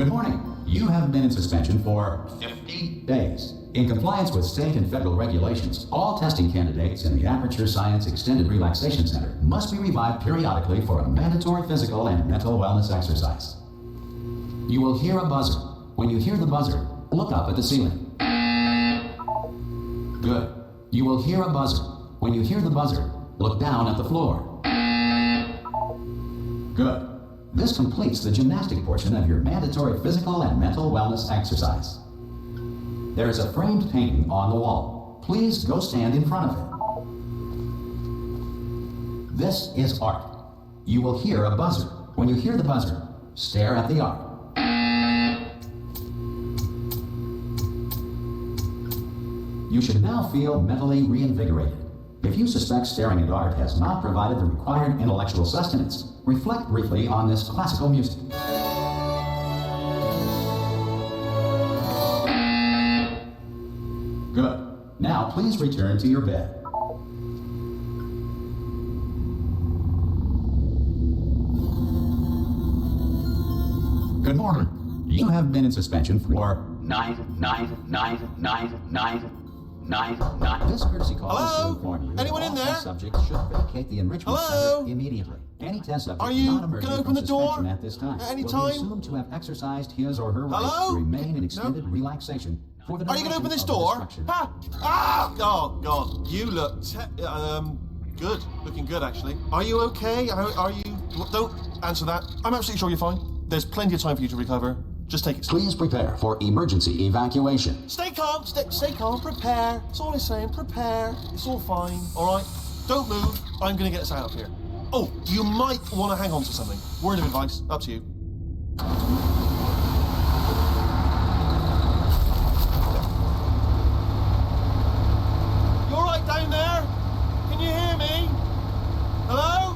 Good morning. You have been in suspension for 50 days. In compliance with state and federal regulations, all testing candidates in the Aperture Science Extended Relaxation Center must be revived periodically for a mandatory physical and mental wellness exercise. You will hear a buzzer. When you hear the buzzer, look up at the ceiling. Good. You will hear a buzzer. When you hear the buzzer, look down at the floor. Good. This completes the gymnastic portion of your mandatory physical and mental wellness exercise. There is a framed painting on the wall. Please go stand in front of it. This is art. You will hear a buzzer. When you hear the buzzer, stare at the art. You should now feel mentally reinvigorated. If you suspect staring at art has not provided the required intellectual sustenance, reflect briefly on this classical music. Good. Now please return to your bed. Good morning. You have been in suspension for 9. This courtesy call is to inform you Anyone in there? Subjects should vacate the enrichment center immediately. Any test subject Are you not emerging gonna from open the door suspension at this time at any will time? be assumed to have exercised his or her right Hello? to remain in extended No? relaxation for the Are you going to open this duration of door? the instruction. Ha! Ah! Oh, God. You look good. Looking good, actually. Are you okay? Are you... Don't answer that. I'm absolutely sure you're fine. There's plenty of time for you to recover. Just take it slow. Please prepare for emergency evacuation. Stay calm. Stay calm. Prepare. That's all I'm saying. Prepare. It's all fine. All right? Don't move. I'm going to get us out of here. Oh, you might want to hang on to something. Word of advice. Up to you. You all right down there? Can you hear me? Hello?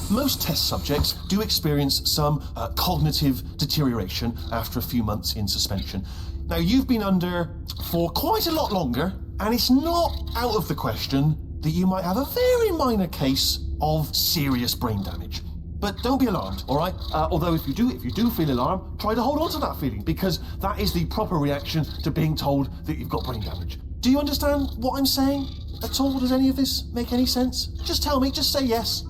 Most test subjects do experience some cognitive deterioration after a few months in suspension. Now, you've been under for quite a lot longer, and it's not out of the question that you might have a very minor case of serious brain damage. But don't be alarmed, all right? Although if you do feel alarmed, try to hold on to that feeling, because that is the proper reaction to being told that you've got brain damage. Do you understand what I'm saying at all? Does any of this make any sense? Just tell me, just say yes.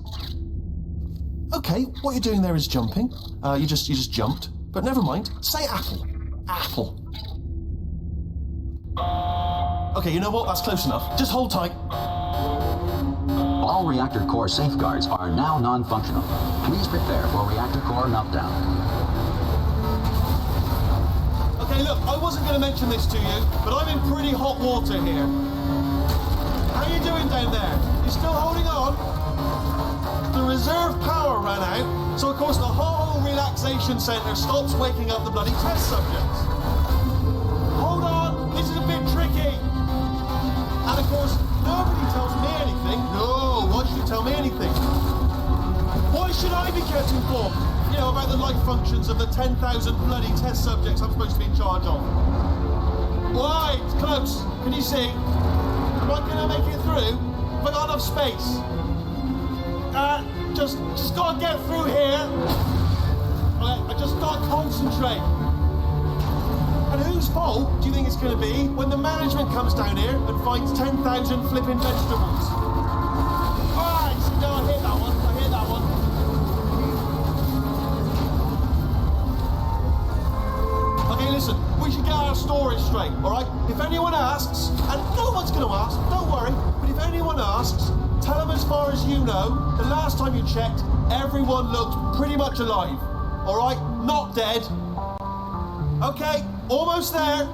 Okay, what you're doing there is jumping. You just jumped. But never mind. Say apple. Apple. Okay, you know what? That's close enough. Just hold tight. All reactor core safeguards are now non-functional. Please prepare for reactor core meltdown. Okay, look, I wasn't going to mention this to you, but I'm in pretty hot water here. How you doing down there? You still holding on? The reserve power ran out, so of course the whole relaxation centre stops waking up the bloody test subjects. Hold on, this is a bit tricky. And of course, nobody tells me anything. No, why should you tell me anything? Why should I be kept informed? You know, about the life functions of the 10,000 bloody test subjects I'm supposed to be in charge of. Why? It's close. Can you see? Am I going to make it through? Have I got enough space? Just gotta get through here. Right, I just gotta concentrate. And whose fault do you think it's gonna be when the management comes down here and finds 10,000 flipping vegetables? Alright, no, I hit that one. Okay, listen, we should get our story straight, alright? If anyone asks, and no one's gonna ask, don't worry, but if anyone asks, tell them as far as you know, the last time you checked, everyone looked pretty much alive. Alright? Not dead. Okay, almost there.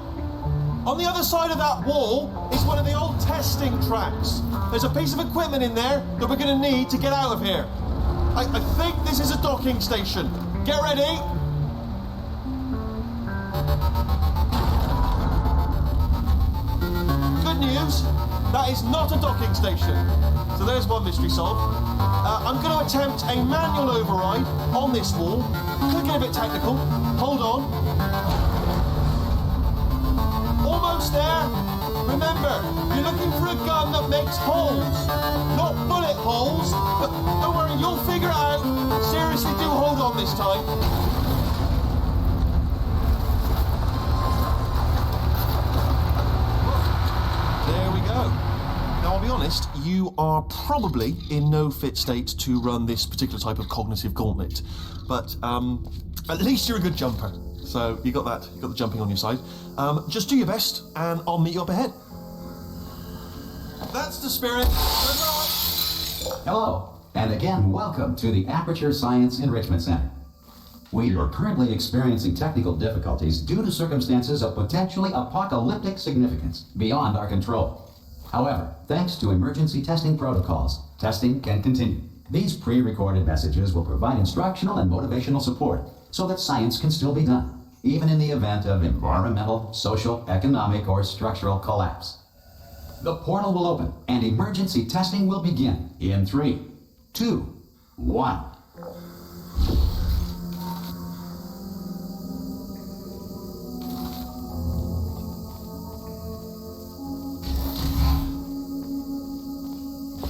On the other side of that wall is one of the old testing tracks. There's a piece of equipment in there that we're going to need to get out of here. I think this is a docking station. Get ready. Good news, that is not a docking station. So there's one mystery solved. I'm going to attempt a manual override on this wall. Could get a bit technical. Hold on. Almost there. Remember, you're looking for a gun that makes holes, not bullet holes. But don't worry, you'll figure it out. Seriously, do hold on this time. There we go. Now, I'll be honest, you are probably in no fit state to run this particular type of cognitive gauntlet. But at least you're a good jumper. So you got that. You got the jumping on your side. Just do your best, and I'll meet you up ahead. That's the spirit. Good luck. Hello, and again, welcome to the Aperture Science Enrichment Center. We are currently experiencing technical difficulties due to circumstances of potentially apocalyptic significance beyond our control. However, thanks to emergency testing protocols, testing can continue. These pre-recorded messages will provide instructional and motivational support so that science can still be done, even in the event of environmental, social, economic, or structural collapse. The portal will open and emergency testing will begin in 3, 2, 1.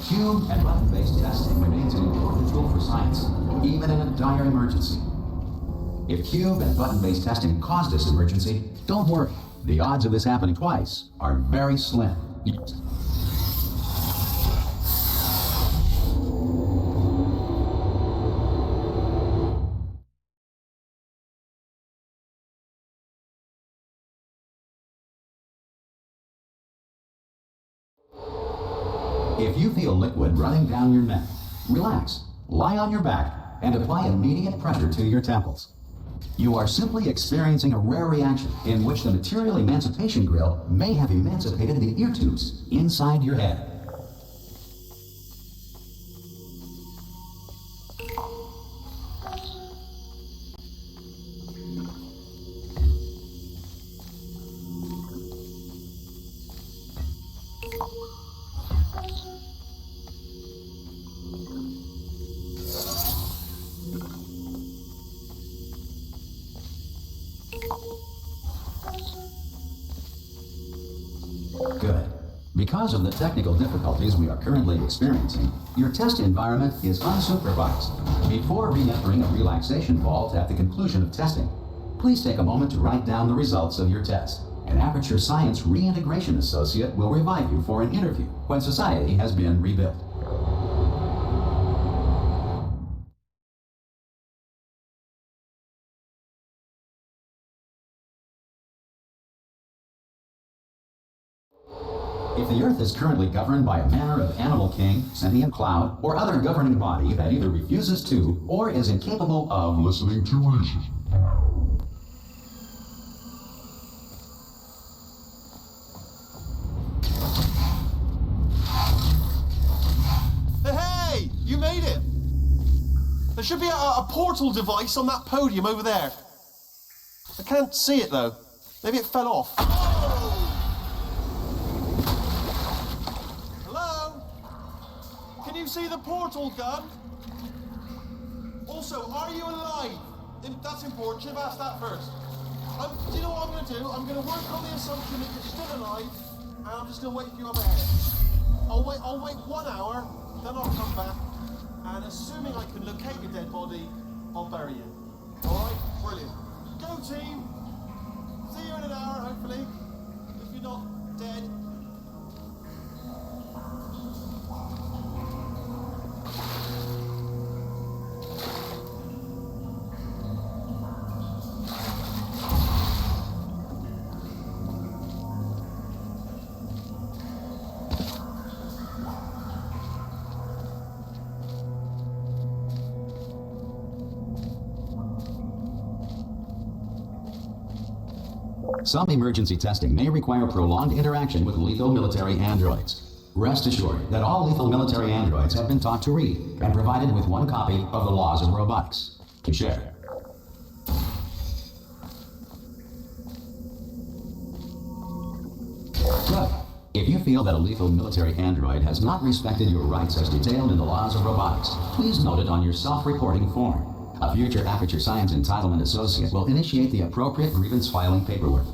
Cube and button-based testing remains an important tool for science, even in a dire emergency. If cube and button-based testing caused this emergency, don't worry. The odds of this happening twice are very slim. If you feel liquid running down your neck, relax, lie on your back, and apply immediate pressure to your temples. You are simply experiencing a rare reaction in which the material emancipation grill may have emancipated the ear tubes inside your head. Good. Because of the technical difficulties we are currently experiencing, your test environment is unsupervised. Before re-entering a relaxation vault at the conclusion of testing, please take a moment to write down the results of your test. An Aperture Science Reintegration Associate will revive you for an interview when society has been rebuilt. If the Earth is currently governed by a manner of animal king, sentient cloud, or other governing body that either refuses to or is incapable of listening to reason. Hey! You made it! There should be a portal device on that podium over there. I can't see it though. Maybe it fell off. Can you see the portal gun? Also, are you alive? That's important. Should have asked that first. Do you know what I'm going to do? I'm going to work on the assumption that you're still alive, and I'm just going to wait for you up ahead. I'll wait 1 hour, then I'll come back, and assuming I can locate your dead body, I'll bury you. All right? Brilliant. Go team. See you in an hour, hopefully. If you're not dead. Some emergency testing may require prolonged interaction with lethal military androids. Rest assured that all lethal military androids have been taught to read and provided with one copy of the Laws of Robotics to share. Good. If you feel that a lethal military android has not respected your rights as detailed in the Laws of Robotics, please note it on your self-reporting form. A future Aperture Science Entitlement Associate will initiate the appropriate grievance filing paperwork.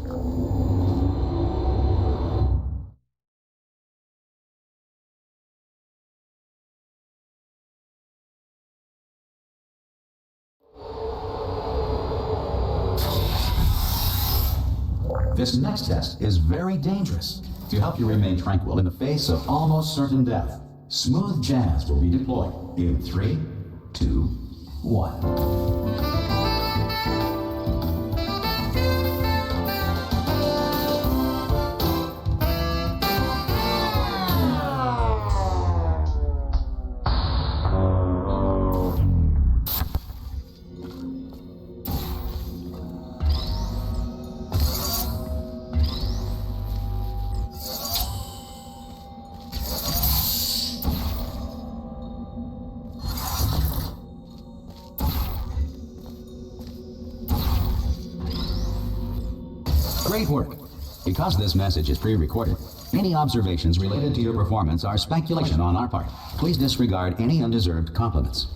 This next test is very dangerous. To help you remain tranquil in the face of almost certain death, smooth jazz will be deployed in 3, 2, 1. Great work. Because this message is pre-recorded, any observations related to your performance are speculation on our part. Please disregard any undeserved compliments.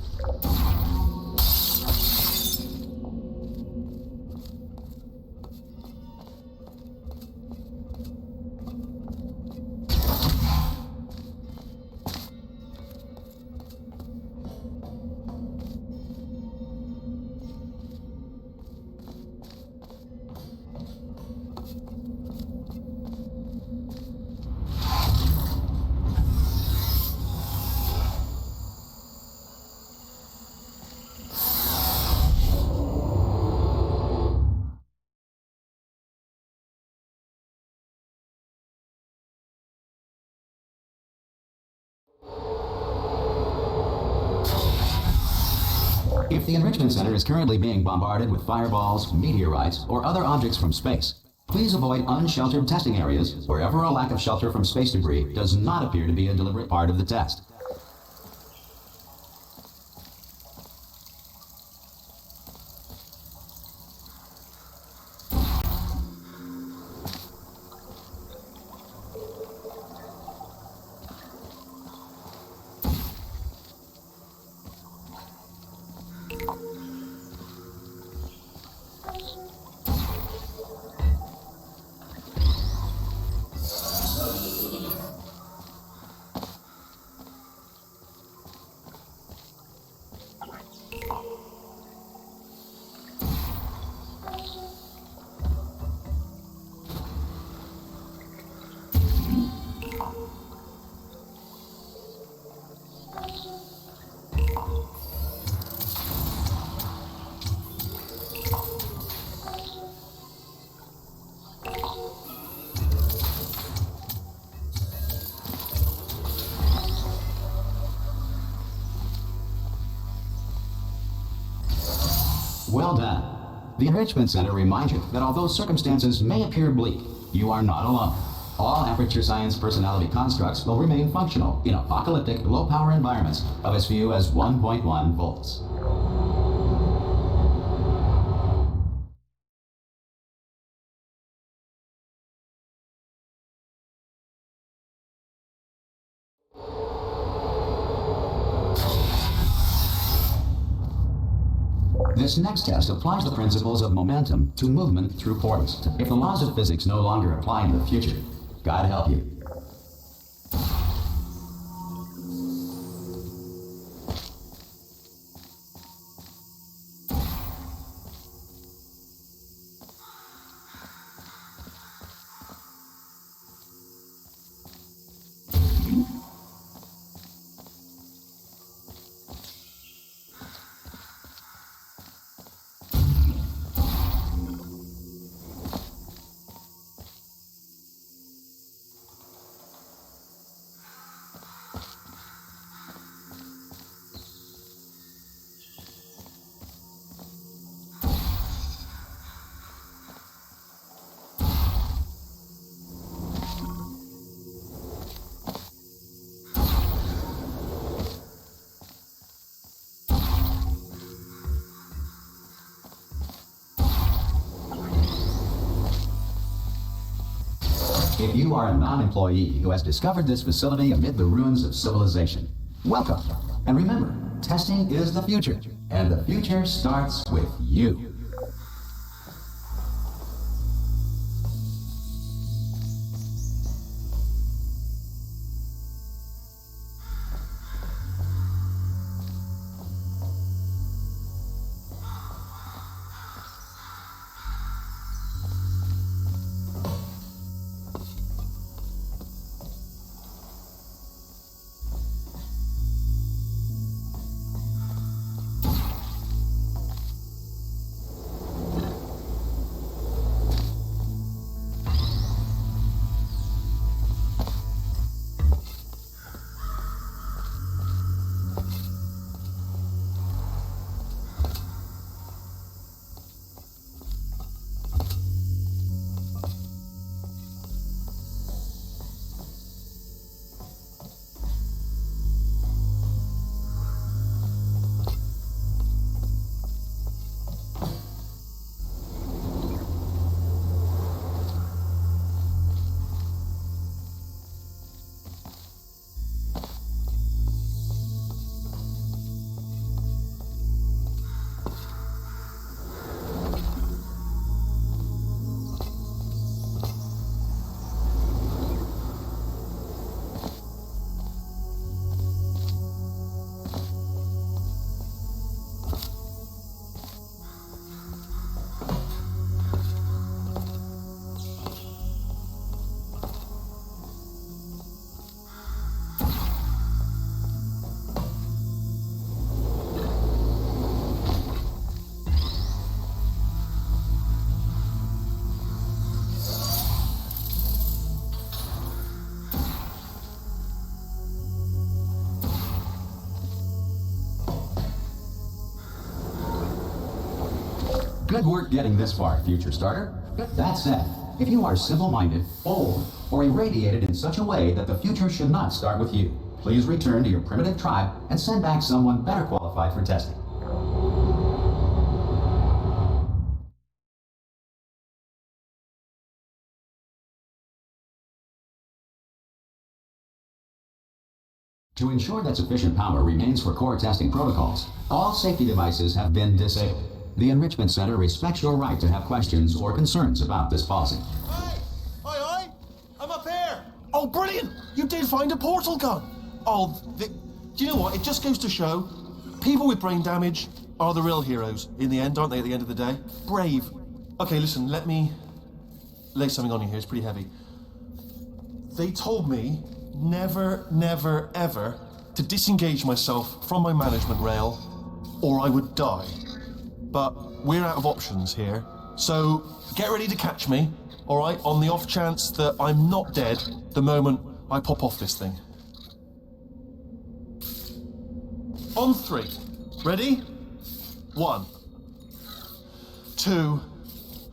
If the Enrichment Center is currently being bombarded with fireballs, meteorites, or other objects from space, please avoid unsheltered testing areas wherever a lack of shelter from space debris does not appear to be a deliberate part of the test. Well done. The Enrichment Center reminds you that although circumstances may appear bleak, you are not alone. All Aperture Science personality constructs will remain functional in apocalyptic, low-power environments of as few as 1.1 volts. This next test applies the principles of momentum to movement through portals. If the laws of physics no longer apply in the future, God help you. If you are a non-employee who has discovered this facility amid the ruins of civilization, welcome. And remember, testing is the future, and the future starts with you. Good work getting this far, future starter. That said, if you are simple-minded, old, or irradiated in such a way that the future should not start with you, please return to your primitive tribe and send back someone better qualified for testing. To ensure that sufficient power remains for core testing protocols, all safety devices have been disabled. The Enrichment Center respects your right to have questions or concerns about this policy. Hey! Hi! I'm up here! Oh, brilliant! You did find a portal gun! Oh, do you know what? It just goes to show, people with brain damage are the real heroes in the end, aren't they, at the end of the day? Brave. Okay, listen, let me lay something on you here. It's pretty heavy. They told me never, never, ever to disengage myself from my management rail or I would die. But we're out of options here, so get ready to catch me, all right, on the off chance that I'm not dead the moment I pop off this thing. On 3. Ready? 1, 2,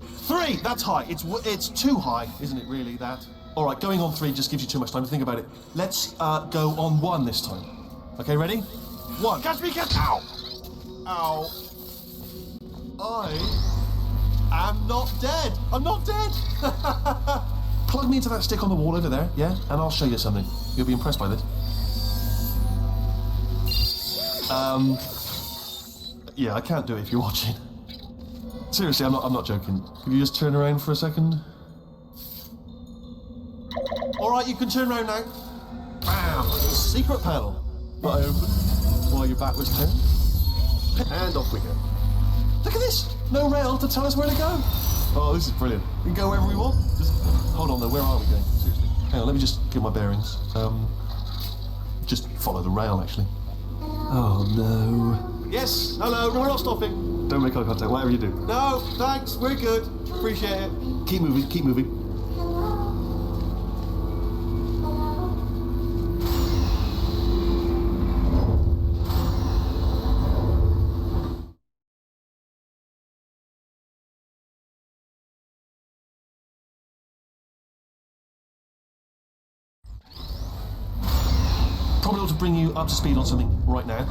3. That's high. It's too high, isn't it, really, that? All right, going on 3 just gives you too much time to think about it. Let's go on 1 this time. Okay, ready? 1. Catch me, catch! Ow! Ow. I am not dead. I'm not dead. Plug me into that stick on the wall over there, yeah? And I'll show you something. You'll be impressed by this. Yeah, I can't do it if you're watching. Seriously, I'm not joking. Could you just turn around for a second? All right, you can turn around now. Bam! Secret panel. I open while your back was turned. And off we go. Look at this! No rail to tell us where to go. Oh, this is brilliant. We can go wherever we want. Just hold on though, where are we going? Seriously. Hang on, let me just get my bearings. Just follow the rail, actually. Oh no. Yes, hello, we're not stopping. Don't make eye contact, whatever you do. No, thanks, we're good. Appreciate it. Keep moving, keep moving. Probably ought to bring you up to speed on something right now.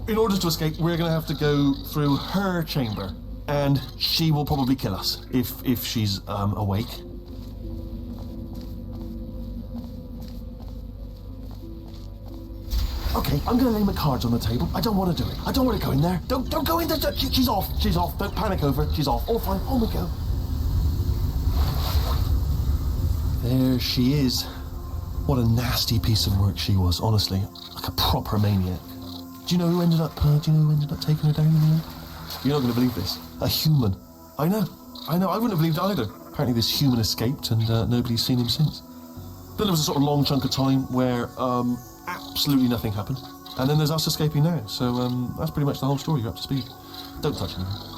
In order to escape, we're going to have to go through her chamber, and she will probably kill us if she's awake. Okay, I'm going to lay my cards on the table. I don't want to do it. I don't want to go in there. Don't go in there. She's off. She's off. Don't panic over. She's off. All fine. On we go. There she is. What a nasty piece of work she was, honestly. Like a proper maniac. Do you know who ended up taking her down in the end? You're not going to believe this. A human. I know. I wouldn't have believed it either. Apparently this human escaped and nobody's seen him since. Then there was a sort of long chunk of time where absolutely nothing happened. And then there's us escaping now. So that's pretty much the whole story. You're up to speed. Don't touch anything.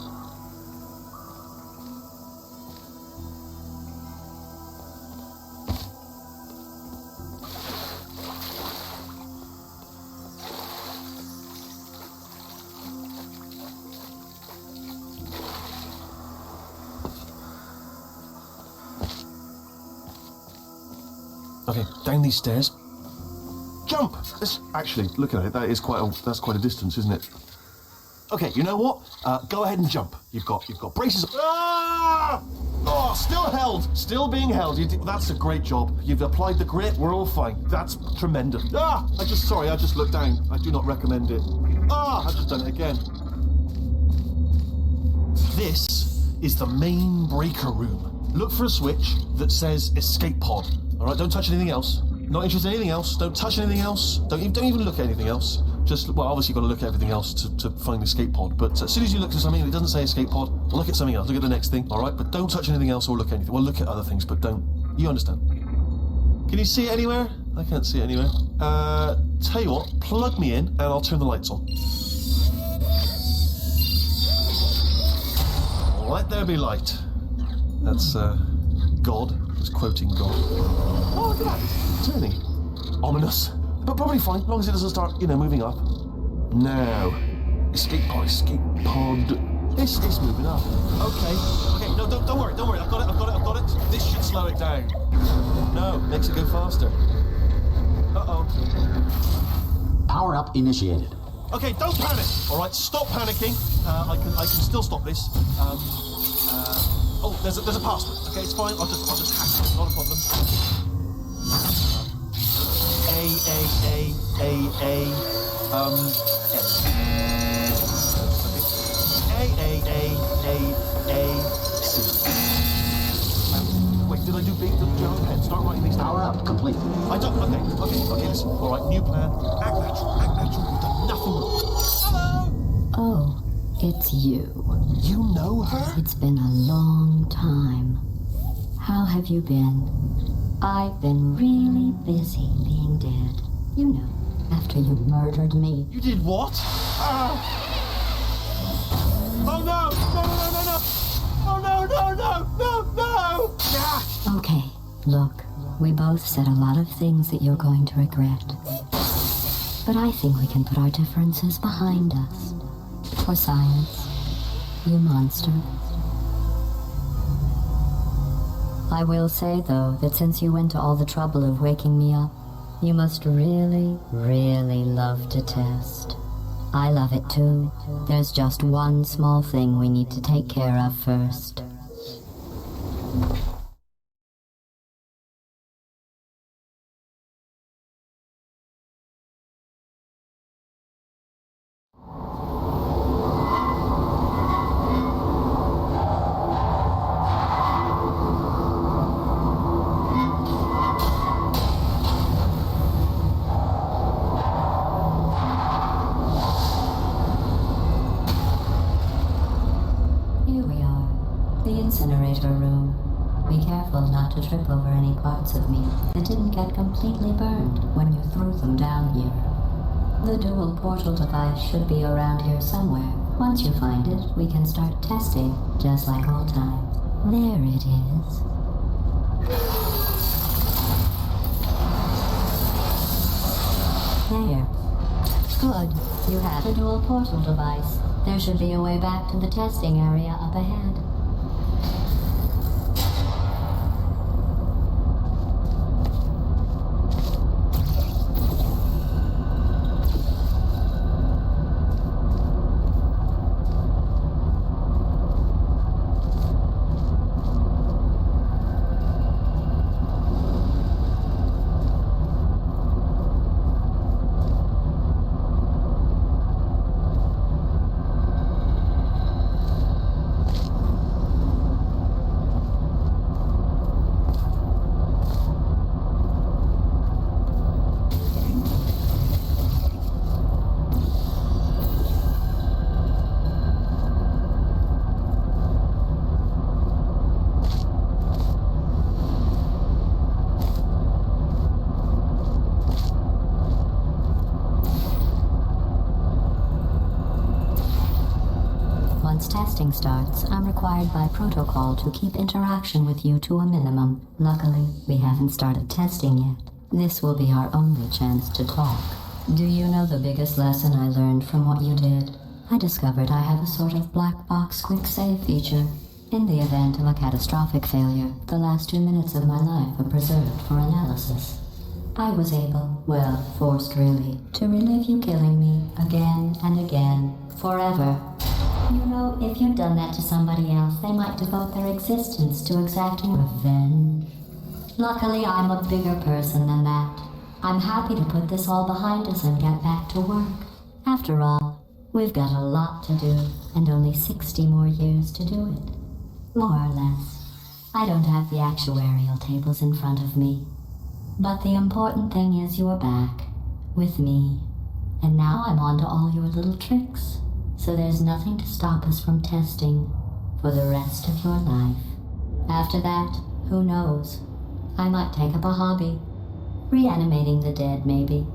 Okay, down these stairs. Jump! Actually, look at it. That's quite a distance, isn't it? Okay, you know what? Go ahead and jump. You've got braces. Ah! Oh, still held. Still being held. That's a great job. You've applied the grit. We're all fine. That's tremendous. Ah! I just looked down. I do not recommend it. Ah! I've just done it again. This is the main breaker room. Look for a switch that says escape pod. All right, don't touch anything else. Not interested in anything else. Don't touch anything else. Don't even look at anything else. Just, well, obviously you've got to look at everything else to find the escape pod. But as soon as you look at something and it doesn't say escape pod, well, look at something else. Look at the next thing, all right? But don't touch anything else or look at anything. Well, look at other things, but don't. You understand? Can you see it anywhere? I can't see it anywhere. Tell you what, plug me in and I'll turn the lights on. Let there be light. That's, God. Just quoting God. Oh, look at that. Turning. Ominous. But probably fine, as long as it doesn't start, moving up. Now. Escape pod. This is moving up. Okay. Okay, no, don't worry, don't worry. I've got it. This should slow it down. No, makes it go faster. Uh-oh. Power up initiated. Okay, don't panic. All right, stop panicking. I can still stop this. Oh, there's a password. Okay, it's fine. I'll just hack it. Not a problem. Wait, did I do big? Start writing these down. Power up complete. I don't. Okay. Listen. All right, new plan. Act natural. We've done nothing wrong. Hello. Oh, it's you. You know her? It's been a long time. How have you been? I've been really busy being dead. You know, after you murdered me. You did what? Oh no! No! Oh no! Ah! Okay, look, we both said a lot of things that you're going to regret. But I think we can put our differences behind us. For science, you monster. I will say, though, that since you went to all the trouble of waking me up, you must really, really love to test. I love it too. There's just one small thing we need to take care of first. Here we are, the incinerator room. Be careful not to trip over any parts of me that didn't get completely burned when you threw them down here. The dual portal device should be around here somewhere. Once you find it, we can start testing, just like old times. There it is. There. Good. You have a dual portal device. There should be a way back to the testing area up ahead. Once testing starts, I'm required by protocol to keep interaction with you to a minimum. Luckily, we haven't started testing yet. This will be our only chance to talk. Do you know the biggest lesson I learned from what you did? I discovered I have a sort of black box quick save feature. In the event of a catastrophic failure, the last 2 minutes of my life are preserved for analysis. I was able, well, forced really, to relive you killing me again and again, forever. You know, if you'd done that to somebody else, they might devote their existence to exacting revenge. Luckily, I'm a bigger person than that. I'm happy to put this all behind us and get back to work. After all, we've got a lot to do, and only 60 more years to do it. More or less. I don't have the actuarial tables in front of me. But the important thing is you're back, with me. And now I'm on to all your little tricks. So there's nothing to stop us from testing for the rest of your life. After that, who knows? I might take up a hobby. Reanimating the dead, maybe.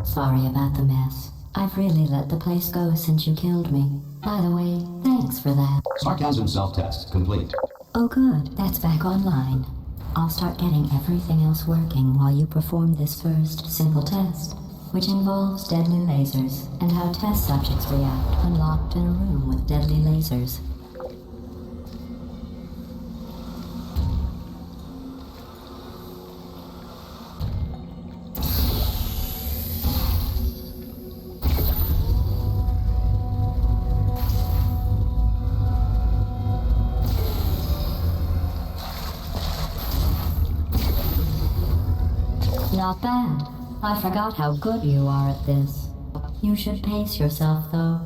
Sorry about the mess. I've really let the place go since you killed me. By the way, thanks for that. Sarcasm self-test complete. Oh good, that's back online. I'll start getting everything else working while you perform this first simple test, which involves deadly lasers and how test subjects react when locked in a room with deadly lasers. Not bad. I forgot how good you are at this. You should pace yourself, though.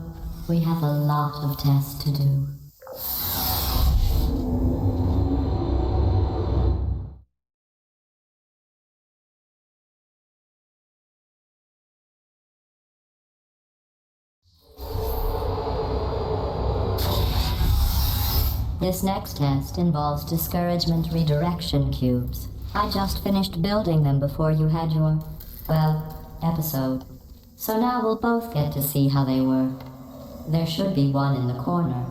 We have a lot of tests to do. This next test involves discouragement redirection cubes. I just finished building them before you had your, well, episode. So now we'll both get to see how they work. There should be one in the corner.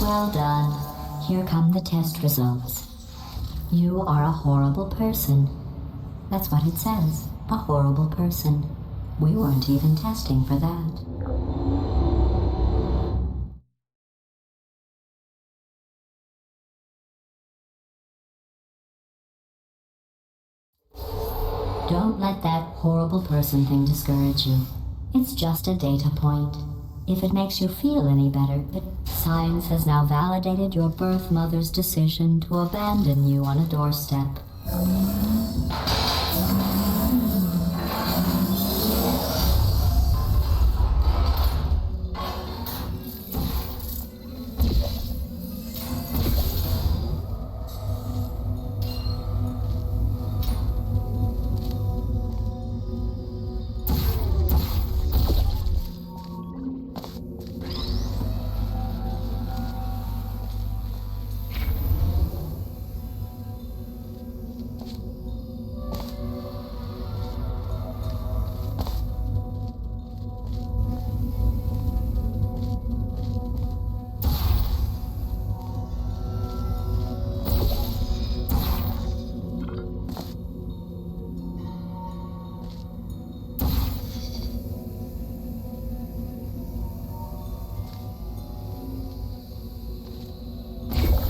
Well done. Here come the test results. You are a horrible person. That's what it says. A horrible person. We weren't even testing for that. Don't let that horrible person thing discourage you. It's just a data point. If it makes you feel any better, science has now validated your birth mother's decision to abandon you on a doorstep.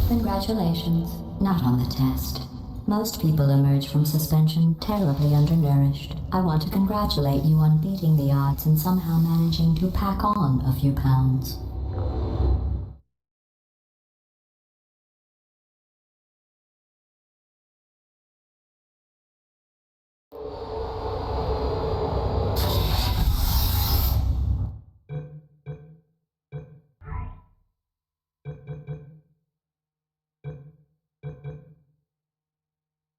Congratulations. Not on the test. Most people emerge from suspension terribly undernourished. I want to congratulate you on beating the odds and somehow managing to pack on a few pounds.